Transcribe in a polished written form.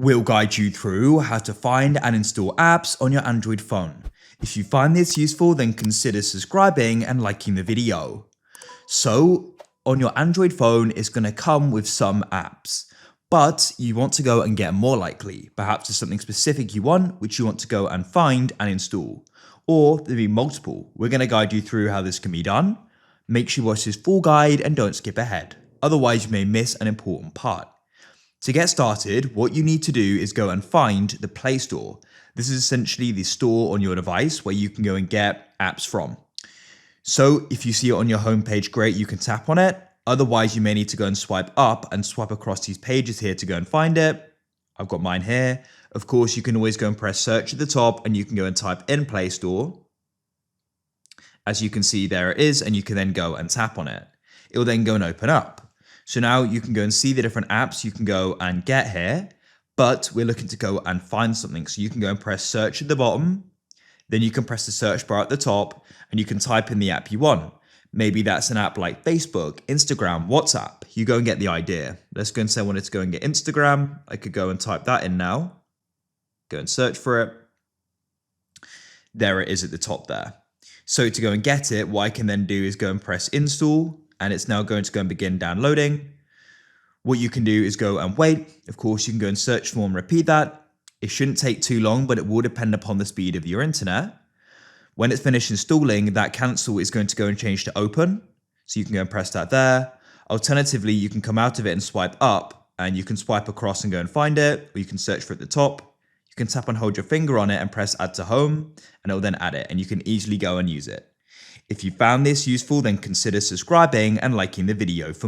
We'll guide you through how to find and install apps on your Android phone. If you find this useful, then consider subscribing and liking the video. So, on your Android phone, it's going to come with some apps, but you want to go and get more likely. Perhaps there's something specific you want, which you want to go and find and install. Or there'll be multiple. We're going to guide you through how this can be done. Make sure you watch this full guide and don't skip ahead. Otherwise, you may miss an important part. To get started, what you need to do is go and find the Play Store. This is essentially the store on your device where you can go and get apps from. So if you see it on your homepage, great, you can tap on it. Otherwise, you may need to go and swipe up and swipe across these pages here to go and find it. I've got mine here. Of course, you can always go and press search at the top and you can go and type in Play Store. As you can see, there it is, and you can then go and tap on it. It will then go and open up. So now you can go and see the different apps you can go and get here, but we're looking to go and find something. So you can go and press search at the bottom, then you can press the search bar at the top and you can type in the app you want. Maybe that's an app like Facebook, Instagram, WhatsApp. You go and get the idea. Let's go and say I wanted to go and get Instagram. I could go and type that in now. Go and search for it. There it is at the top there. So to go and get it, what I can then do is go and press install. And it's now going to go and begin downloading. What you can do is go and wait. Of course, you can go and search for and repeat that. It shouldn't take too long, but it will depend upon the speed of your internet. When it's finished installing, that cancel is going to go and change to open. So you can go and press that there. Alternatively, you can come out of it and swipe up, and you can swipe across and go and find it, or you can search for it at the top. You can tap and hold your finger on it and press add to home, and it will then add it, and you can easily go and use it. If you found this useful, then consider subscribing and liking the video for more.